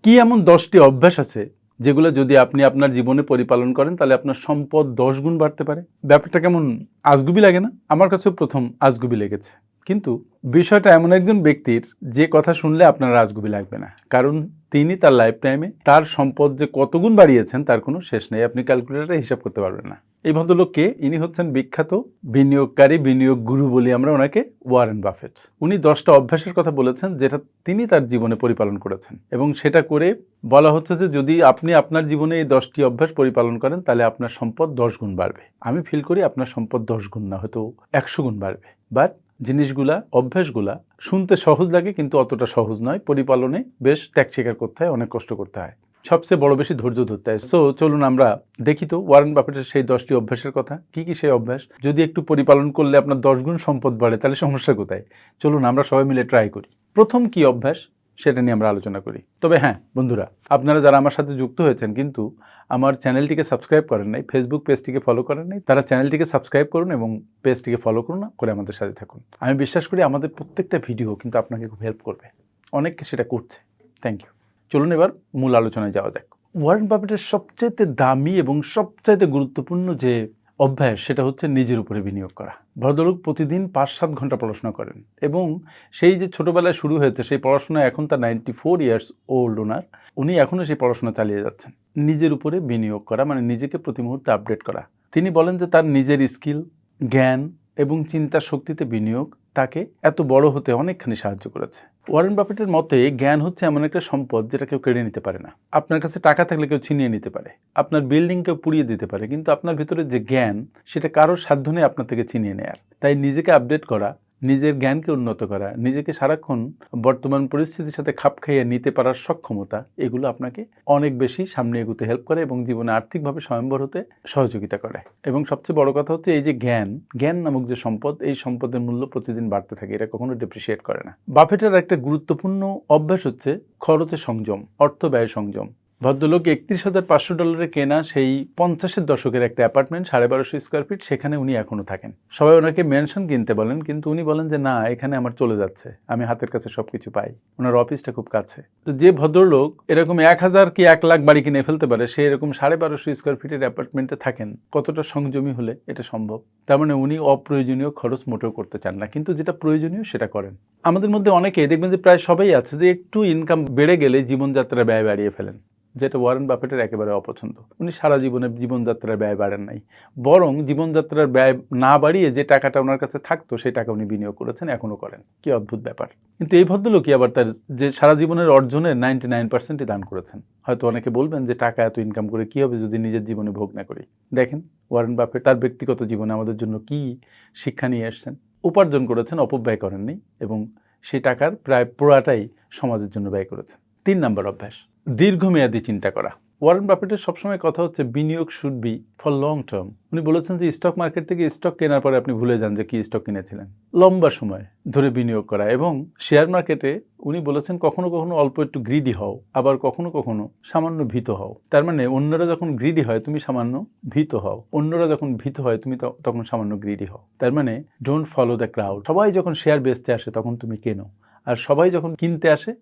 কি এমন 10টি অভ্যাস আছে যেগুলো যদি আপনি আপনার জীবনে পরিপালন করেন তাহলে আপনার সম্পদ 10 গুণ বাড়তে পারে? ব্যাপারটা কেমন আজগুবি লাগে না? আমার কাছেও প্রথম আজগুবি লেগেছে, কিন্তু বিষয়টা এমন একজন ব্যক্তির যে কথা শুনলে আপনার আজগুবি লাগবে না, কারণ তিনি তার লাইফ টাইমে তার সম্পদ যে কত গুণ বাড়িয়েছেন তার কোনো শেষ নেই। আপনি ক্যালকুলেটরে হিসাব করতে পারবেন না। এই ভদ্রলোককে, ইনি হচ্ছেন বিখ্যাত বিনিয়োগকারী, বিনিয়োগ গুরু বলি আমরা ওনাকে, ওয়ারেন বাফেট। উনি 10টা অভ্যাসের কথা বলেছেন যেটা তিনি তার জীবনে পরিপালন করেছেন, এবং সেটা করে বলা হচ্ছে যে যদি আপনি আপনার জীবনে এই 10টি অভ্যাস পরিপালন করেন তাহলে আপনার সম্পদ 10 গুণ বাড়বে। আমি ফিল করি আপনার সম্পদ 10 গুণ না, হয়তো 100 গুণ বাড়বে। বাট জিনিসগুলা, অভ্যাসগুলা শুনতে সহজ লাগে কিন্তু অতটা সহজ নয়। পরিপালনে বেশ ত্যাগ স্বীকার করতে হয়, অনেক কষ্ট করতে হয়, সবচেয়ে বড় বেশি ধৈর্য ধরতে হয়। সো চলুন আমরা দেখি তো ওয়ারেন বাফেটের সেই 10টি অভ্যাসের কথা। কি কি সেই অভ্যাস? যদি একটু পরিপালন করলে আপনার 10 গুণ সম্পদ বাড়ে তাহলে সমস্যা কোথায়? চলুন আমরা সবাই মিলে ট্রাই করি। প্রথম কি অভ্যাস সেটা নিয়ে আমরা আলোচনা করি। তবে হ্যাঁ বন্ধুরা, আপনারা যারা আমার সাথে যুক্ত হয়েছেন কিন্তু আমার চ্যানেলটিকে সাবস্ক্রাইব করেন নাই, ফেসবুক পেজটিকে ফলো করেন নাই, তারা চ্যানেলটিকে সাবস্ক্রাইব করুন এবং পেজটিকে ফলো করুন, করে আমাদের সাথে থাকুন। আমি বিশ্বাস করি আমাদের প্রত্যেকটা ভিডিও কিন্তু আপনাকে খুব হেল্প করবে। অনেকে সেটা করছে। Thank you. চলুন এবার মূল আলোচনায় যাওয়া যাক। ওয়ারেন বাফেটের সবচাইতে দামি এবং সবচাইতে গুরুত্বপূর্ণ যে অভ্যাস সেটা হচ্ছে নিজের উপরে বিনিয়োগ করা। ভদ্রলোক প্রতিদিন 5-7 ঘন্টা পড়াশোনা করেন, এবং সেই যে ছোটোবেলায় শুরু হয়েছে সেই পড়াশোনা, এখন তার 94 ইয়ার্স ওল্ড ওনার, উনি এখনও সেই পড়াশোনা চালিয়ে যাচ্ছেন। নিজের উপরে বিনিয়োগ করা মানে নিজেকে প্রতি মুহূর্তে আপডেট করা। তিনি বলেন যে তার নিজের স্কিল, জ্ঞান এবং চিন্তার শক্তিতে বিনিয়োগ তাকে এত বড় হতে অনেকখানি সাহায্য করেছে। ওয়ারেন বাফেটের মতে জ্ঞান হচ্ছে এমন একটা সম্পদ যেটা কেউ কেড়ে নিতে পারে না। আপনার কাছে টাকা থাকলে কেউ ছিনিয়ে নিতে পারে, আপনার বিল্ডিং কেউ পুড়িয়ে দিতে পারে, কিন্তু আপনার ভিতরে যে জ্ঞান সেটা কারোর সাধ্য নেই আপনার থেকে ছিনিয়ে নেয়ার। তাই নিজেকে আপডেট করা, নিজের জ্ঞানকে উন্নত করা, নিজেকে সারাক্ষণ বর্তমান পরিস্থিতির সাথে খাপ খাইয়ে নিতে পারার সক্ষমতা, এগুলো আপনাকে অনেক বেশি সামনে এগোতে হেল্প করে এবং জীবনে আর্থিকভাবে স্বয়ম্বর হতে সহযোগিতা করে। এবং সবচেয়ে বড় কথা হচ্ছে এই যে জ্ঞান নামক যে সম্পদ, এই সম্পদের মূল্য প্রতিদিন বাড়তে থাকে, এটা কখনো ডেপ্রিসিয়েট করে না। বাফেটের একটা গুরুত্বপূর্ণ অভ্যাস হচ্ছে খরচে সংযম, অর্থ ব্যয় সংযম। ভদ্রলোক $31,500 কেনা সেই 50-এর দশকের একটা অ্যাপার্টমেন্ট, 1250 স্কোয়ার ফিট, সেখানে উনি এখনও থাকেন। সবাই ওনাকে মেনশন কিনতে বলেন, কিন্তু উনি বলেন যে না, এখানে আমার চলে যাচ্ছে, আমি হাতের কাছে সব কিছু পাই। ওনার অফিসটা খুব কাছে। তো যে ভদ্রলোক এরকম 1,000 কি 1 লাখ বাড়ি কিনে ফেলতে পারে, সে এরকম 1250 স্কোয়ার ফিটের অ্যাপার্টমেন্টে থাকেন, কতটা সংযমী হলে এটা সম্ভব? তার মানে উনি অপ্রয়োজনীয় খরচ মোটেও করতে চান না, কিন্তু যেটা প্রয়োজনীয় সেটা করেন। আমাদের মধ্যে অনেকেই দেখবেন যে প্রায় সবাই আছে যে একটু ইনকাম বেড়ে গেলে জীবনযাত্রার ব্যয় বাড়িয়ে ফেলেন, যেটা ওয়ারেন বাফেটের একেবারে অপছন্দ। উনি সারা জীবনে জীবনযাত্রার ব্যয় বাড়েন নাই, বরং জীবনযাত্রার ব্যয় না বাড়িয়ে যে টাকাটা ওনার কাছে থাকতো সেই টাকা উনি বিনিয়োগ করেছেন, এখনও করেন। কি অদ্ভুত ব্যাপার! কিন্তু এই ভদ্রলোকই আবার তার যে সারা জীবনের অর্জনের 99%ই দান করেছেন। হয়তো অনেকে বলবেন যে টাকা এত ইনকাম করে কী হবে যদি নিজের জীবনে ভোগ না করি। দেখেন ওয়ারেন বাফেট তার ব্যক্তিগত জীবনে আমাদের জন্য কি শিক্ষা নিয়ে এসছেন। উপার্জন করেছেন, অপব্যয় করেননি, এবং সেই টাকার প্রায় পুরাটাই সমাজের জন্য ব্যয় করেছেন। 3 নম্বর অভ্যাস, দীর্ঘমেয়াদী চিন্তা করা। ওয়ারেন বাফেটের সবসময় কথা হচ্ছে বিনিয়োগ should be for long term. উনি বলেছেন যে স্টক মার্কেট থেকে স্টক কেনার পরে আপনি ভুলে যান যে কি স্টক কিনেছিলেন। লম্বা সময় ধরে বিনিয়োগ করা। এবং শেয়ার মার্কেটে উনি বলেছেন কখনো কখনো অল্প একটু গ্রিডি হও, আবার কখনো কখনো সামান্য ভীত হও। তার মানে অন্যরা যখন গ্রিডি হয় তুমি সামান্য ভীত হও, অন্যরা যখন ভীত হয় তুমি তখন সামান্য গ্রিডি হও। তার মানে ডোন্ট ফলো দ্য ক্রাউড। সবাই যখন শেয়ার বেচতে আসে তখন তুমি কেনো, আর সবাই যখন কিনতে আসে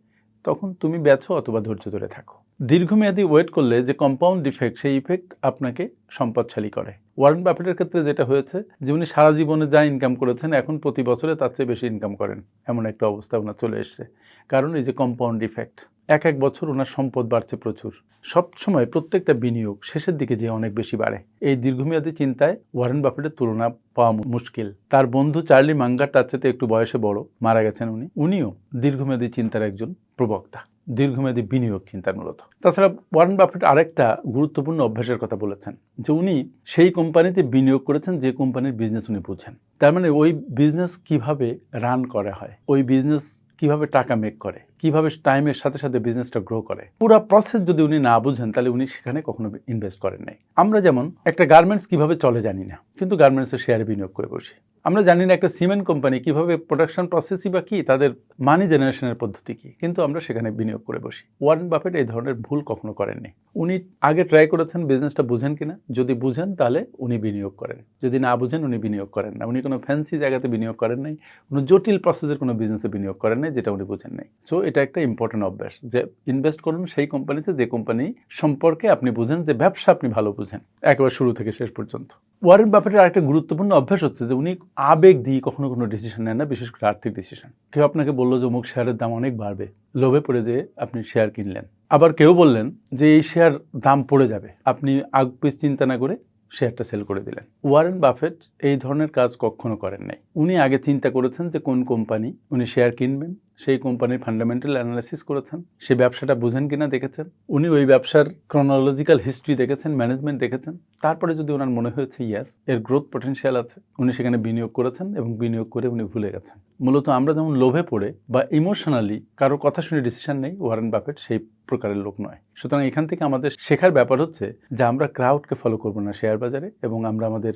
তখন তুমি বেচো অথবা ধৈর্য ধরে থাকো। দীর্ঘমেয়াদী ওয়েট করলে যে কম্পাউন্ড ইফেক্ট, সেই ইফেক্ট আপনাকে সম্পদশালী করে। ওয়ারেন বাফেটের ক্ষেত্রে যেটা হয়েছে যে উনি সারা জীবনে যা ইনকাম করেছেন এখন প্রতি বছরে তার চেয়ে বেশি ইনকাম করেন, এমন একটা অবস্থা ওনার চলে এসছে। কারণ এই যে কম্পাউন্ড ইফেক্ট, এক বছর ওনার সম্পদ বাড়ছে প্রচুর। সব সময় প্রত্যেকটা বিনিয়োগ শেষের দিকে যে অনেক বেশি বাড়ে। এই দীর্ঘমেয়াদী চিন্তায় ওয়ারেন বাফেটের তুলনা পাওয়া মুশকিল। তার বন্ধু চার্লি মাঙ্গার তার চেয়ে একটু বয়সে বড়, মারা গেছেন উনিও দীর্ঘমেয়াদী চিন্তার একজন প্রবক্তা, দীর্ঘমেয়াদী বিনিয়োগ চিন্তার মূলত। তাছাড়া ওয়ারেন বাফেট আরেকটা গুরুত্বপূর্ণ অভ্যাসের কথা বলেছেন যে উনি সেই কোম্পানিতে বিনিয়োগ করেছেন যে কোম্পানির বিজনেস উনি বুঝেন। তার মানে ওই বিজনেস কিভাবে রান করা হয়, ওই বিজনেস কিভাবে টাকা মেক করে, কিভাবে টাইমের সাথে সাথে বিজনেসটা গ্রো করে, পুরো প্রসেস যদি উনি না বুঝেন তাহলে উনি সেখানে কখনো ইনভেস্ট করেন নাই। আমরা যেমন একটা গার্মেন্টস কিভাবে চলে জানি না, কিন্তু গার্মেন্টসের শেয়ারে বিনিয়োগ করে বসি। আমরা জানি না একটা সিমেন্ট কোম্পানি কিভাবে প্রোডাকশন প্রসেসই বা কী, তাদের মানি জেনারেশনের পদ্ধতি কী, কিন্তু আমরা সেখানে বিনিয়োগ করে বসি। ওয়ারেন বাফেট এই ধরনের ভুল কখনো করেননি। উনি আগে ট্রাই করেছেন বিজনেসটা বুঝেন কিনা, যদি বুঝেন তাহলে উনি বিনিয়োগ করেন, যদি না বুঝেন উনি বিনিয়োগ করেন না। উনি কোনো ফ্যান্সি জায়গাতে বিনিয়োগ করেন নাই, কোনো জটিল প্রসেসের কোনো বিজনেসে বিনিয়োগ করেন নাই যেটা উনি বুঝেন নাই। সো এটা এটা একটা ইম্পর্টেন্ট অভ্যাস যে ইনভেস্ট করুন সেই কোম্পানিতে যে কোম্পানি সম্পর্কে আপনি বুঝেন, যে ব্যবসা আপনি ভালো বুঝেন একেবারে শুরু থেকে শেষ পর্যন্ত। ওয়ারেন বাফেটের আরেকটা গুরুত্বপূর্ণ অভ্যাস হচ্ছে যে উনি আবেগ দিয়ে কখনো কোনো ডিসিশন নেন না, বিশেষ করে আর্থিক ডিসিশন। কেউ আপনাকে বললো যে অমুক শেয়ারের দাম অনেক বাড়বে, লোভে পড়ে যে আপনি শেয়ার কিনলেন। আবার কেউ বললেন যে এই শেয়ার দাম পড়ে যাবে, আপনি আগ পিছ চিন্তা না করে শেয়ারটা সেল করে দিলেন। ওয়ারেন বাফেট এই ধরনের কাজ কখনো করেন নাই। উনি আগে চিন্তা করেছেন যে কোন কোম্পানি উনি শেয়ার কিনবেন, সেই কোম্পানির ফান্ডামেন্টাল অ্যানালাইসিস করেছেন, সে ব্যবসাটা বুঝেন কিনা দেখেছেন, উনি ওই ব্যবসার ক্রনোলজিক্যাল হিস্ট্রি দেখেছেন, ম্যানেজমেন্ট দেখেছেন। তারপরে যদি ওনার মনে হয়েছে ইয়াস এর গ্রোথ পটেনশিয়াল আছে, উনি সেখানে বিনিয়োগ করেছেন এবং বিনিয়োগ করে উনি ভুলে গেছেন। মূলত আমরা যেমন লোভে পড়ে বা ইমোশনালি কারো কথা শুনে ডিসিশন নেই, ওয়ারেন বাফেট সেই প্রকারের লোক নয়। সুতরাং এখান থেকে আমাদের শেখার ব্যাপার হচ্ছে যে আমরা ক্রাউডকে ফলো করবো না শেয়ার বাজারে, এবং আমরা আমাদের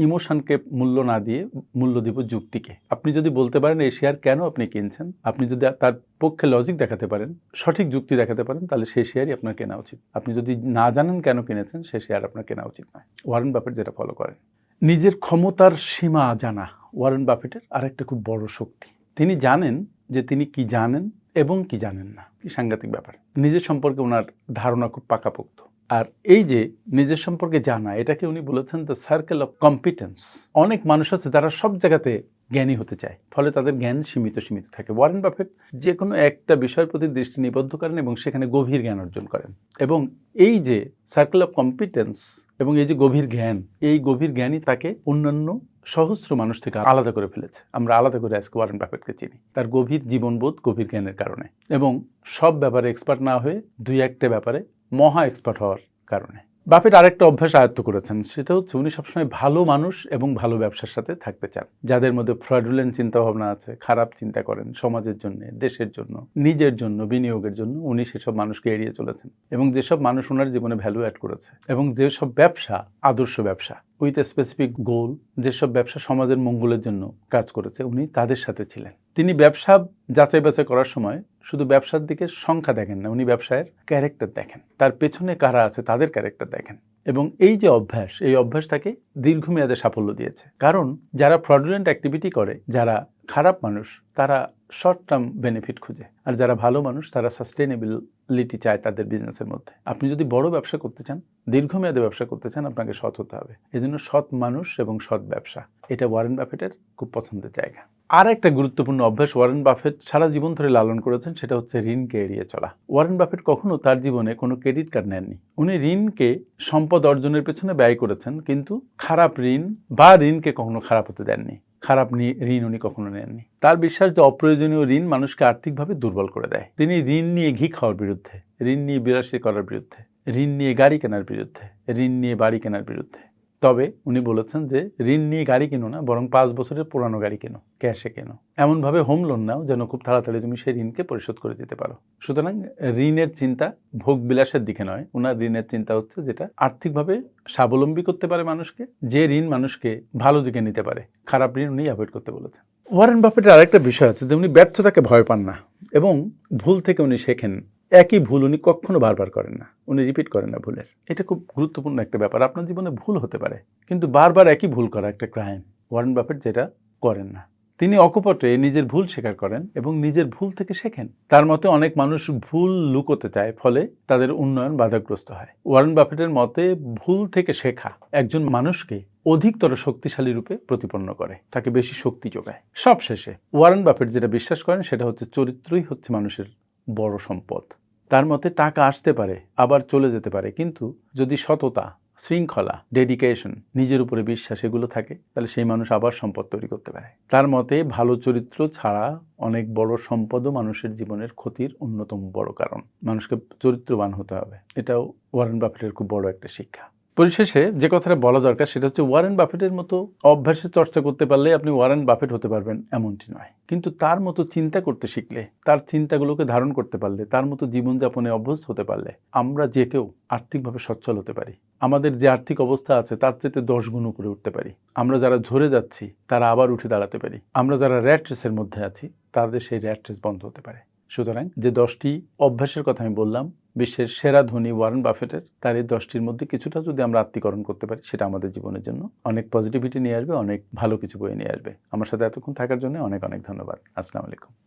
ইমোশনকে মূল্য না দিয়ে মূল্য দিব যুক্তিকে। আপনি যদি বলতে পারেন এই শেয়ার কেন আপনি কিনছেন, আপনি যদি তার পক্ষে লজিক দেখাতে পারেন, সঠিক যুক্তি দেখাতে পারেন, তাহলে সেই শেয়ারই আপনার কেনা উচিত। আপনি যদি না জানেন কেন কিনেছেন, সেই শেয়ার আপনার কেনা উচিত নয়। ওয়ারেন বাফেট যেটা ফলো করেন, নিজের ক্ষমতার সীমা জানা ওয়ারেন বাফেটের আরেকটা খুব বড় শক্তি। তিনি জানেন যে তিনি কি জানেন এবং কি জানেন না। কি সাংঘাতিক ব্যাপার। নিজের সম্পর্কে ওনার ধারণা খুব পাকাপোক্ত। আর এই যে নিজের সম্পর্কে জানা, এটাকে উনি বলেছেন দ্য সার্কেল অফ কম্পিটেন্স। অনেক মানুষ আছে যারা সব জায়গাতে জ্ঞানী হতে চায়, ফলে তাদের জ্ঞান সীমিত থাকে। ওয়ারেন বাফেট যে কোনো একটা বিষয়ের প্রতি দৃষ্টি নিবদ্ধ করেন এবং সেখানে গভীর জ্ঞান অর্জন করেন। এবং এই যে সার্কেল অফ কম্পিটেন্স এবং এই যে গভীর জ্ঞান, এই গভীর জ্ঞানই তাকে অন্যান্য সহস্র মানুষ থেকে আলাদা করে ফেলেছে। আমরা আলাদা করে আজকে ওয়ারেন বাফেটকে চিনি তার গভীর জীবনবোধ, গভীর জ্ঞানের কারণে, এবং সব ব্যাপারে এক্সপার্ট না হয়ে দুই একটা ব্যাপারে মহা এক্সপার্ট হওয়ার কারণে। বাফেট আরেকটা অভ্যাস আয়ত্ত করেছেন, সেটা হচ্ছে উনি সবসময় ভালো মানুষ এবং ভালো ব্যবসার সাথে থাকতে চান। যাদের মধ্যে ফ্রডুলেন্ট চিন্তাভাবনা আছে, খারাপ চিন্তা করেন সমাজের জন্য, দেশের জন্য, নিজের জন্য, বিনিয়োগের জন্য, উনি সেসব মানুষকে এড়িয়ে চলেছেন। এবং যেসব মানুষ ওনার জীবনে ভ্যালু অ্যাড করেছে এবং যেসব ব্যবসা আদর্শ ব্যবসা উইথ এ স্পেসিফিক গোল, যেসব ব্যবসা সমাজের মঙ্গলের জন্য কাজ করেছে, উনি তাদের সাথে ছিলেন। তিনি ব্যবসা যাচাই বাছাই করার সময় শুধু ব্যবসার দিকে সংখ্যা দেখেন না, উনি ব্যবসায়ের ক্যারেক্টার দেখেন, তার পেছনে কারা আছে তাদের ক্যারেক্টার দেখেন। এবং এই যে অভ্যাস, এই অভ্যাস তাকে দীর্ঘমেয়াদে সাফল্য দিয়েছে। কারণ যারা ফ্রডুলেন্ট অ্যাক্টিভিটি করে, যারা খারাপ মানুষ, তারা শর্ট টার্ম বেনিফিট খুঁজে, আর যারা ভালো মানুষ তারা সাস্টেনেবিলিটি চায় তাদের বিজনেসের মধ্যে। আপনি যদি বড় ব্যবসা করতে চান, দীর্ঘমেয়াদে ব্যবসা করতে চান, আপনাকে সৎ হতে হবে। এজন্য সৎ মানুষ এবং সৎ ব্যবসা, এটা ওয়ারেন বাফেটের খুব পছন্দের জায়গা। আর একটা গুরুত্বপূর্ণ অভ্যাস ওয়ারেন বাফেট সারা জীবন ধরে লালন করেছেন, সেটা হচ্ছে ঋণকে এড়িয়ে চলা। ওয়ারেন বাফেট কখনো তার জীবনে কোনো ক্রেডিট কার্ড নেননি। উনি ঋণকে সম্পদ অর্জনের পেছনে ব্যয় করেছেন, কিন্তু খারাপ ঋণ বা ঋণকে কখনো খারাপ হতে দেননি। খারাপ ঋণ উনি কখনো নেননি। তার বিশ্বাস যে অপ্রয়োজনীয় ঋণ মানুষকে আর্থিকভাবে দুর্বল করে দেয়। তিনি ঋণ নিয়ে ঘি খাওয়ার বিরুদ্ধে, ঋণ নিয়ে বিলাসী করার বিরুদ্ধে, ঋণ নিয়ে গাড়ি কেনার বিরুদ্ধে, ঋণ নিয়ে বাড়ি কেনার বিরুদ্ধে। তবে উনি বলেছেন যে ঋণ নিয়ে গাড়ি কেনো না, বরং 5 বছরের পুরানো গাড়ি কেনো, ক্যাশে কেনো, এমনভাবে হোম লোন নাও যেন খুব তাড়াতাড়ি তুমি সেই ঋণকে পরিশোধ করে দিতে পারো। সুতরাং ঋণের চিন্তা ভোগ বিলাসের দিকে নয়, ওনার ঋণের চিন্তা হচ্ছে যেটা আর্থিকভাবে স্বাবলম্বী করতে পারে মানুষকে, যে ঋণ মানুষকে ভালো দিকে নিতে পারে। খারাপ ঋণ উনি অ্যাভয়েড করতে বলেছেন। ওয়ারেন বাফেটের আরেকটা বিষয় আছে যে উনি ব্যর্থতাকে ভয় পান না এবং ভুল থেকে উনি শেখেন। একই ভুল উনি কখনো বারবার করেন না, উনি রিপিট করেন না ভুলের। এটা খুব গুরুত্বপূর্ণ একটা ব্যাপার। আপনার জীবনে ভুল হতে পারে, কিন্তু বারবার একই ভুল করা একটা ক্রাইম। ওয়ারেন বাফেট যেটা করেন না। তিনি অকপটে নিজের ভুল স্বীকার করেন এবং নিজের ভুল থেকে শেখেন। তার মতে অনেক মানুষ ভুল লুকোতে চায়, ফলে তাদের উন্নয়ন বাধাগ্রস্ত হয়। ওয়ারেন বাফেটের মতে ভুল থেকে শেখা একজন মানুষকে অধিকতর শক্তিশালী রূপে প্রতিপন্ন করে, তাকে বেশি শক্তি যোগায়। সবশেষে ওয়ারেন বাফেট যেটা বিশ্বাস করেন সেটা হচ্ছে চরিত্রই হচ্ছে মানুষের বড় সম্পদ। তার মতে টাকা আসতে পারে আবার চলে যেতে পারে, কিন্তু যদি সততা, শৃঙ্খলা, ডেডিকেশন, নিজের উপরে বিশ্বাস এগুলো থাকে, তাহলে সেই মানুষ আবার সম্পদ তৈরি করতে পারে। তার মতে ভালো চরিত্র ছাড়া অনেক বড় সম্পদও মানুষের জীবনের ক্ষতির অন্যতম বড় কারণ। মানুষকে চরিত্রবান হতে হবে, এটাও ওয়ারেন বাফেটের খুব বড় একটা শিক্ষা। পরিশেষে যে কথাটা বলা দরকার সেটা হচ্ছে ওয়ারেন বাফেটের মতো অভ্যাসের চর্চা করতে পারলে আপনি ওয়ারেন বাফেট হতে পারবেন এমনটি নয়, কিন্তু তার মতো চিন্তা করতে শিখলে, তার চিন্তাগুলোকে ধারণ করতে পারলে, তার মতো জীবনযাপনে অভ্যস্ত হতে পারলে আমরা যে কেউ আর্থিকভাবে সচ্ছল হতে পারি। আমাদের যে আর্থিক অবস্থা আছে তার চেয়ে 10 গুণ উপরে উঠতে পারি। আমরা যারা ঝরে যাচ্ছি তারা আবার উঠে দাঁড়াতে পারি। আমরা যারা র্যাট রেসের মধ্যে আছি তাদের সেই র্যাট রেস বন্ধ হতে পারে। সুতরাং যে 10টি অভ্যাসের কথা আমি বললাম, বিশ্বের সেরা ধনী ওয়ারেন বাফেটের, তার এই 10টির মধ্যে কিছুটা যদি আমরা আত্মীকরণ করতে পারি, সেটা আমাদের জীবনের জন্য অনেক পজিটিভিটি নিয়ে আসবে, অনেক ভালো কিছু বয়ে নিয়ে আসবে। আমার সাথে এতক্ষণ থাকার জন্য অনেক অনেক ধন্যবাদ। আসসালামু আলাইকুম।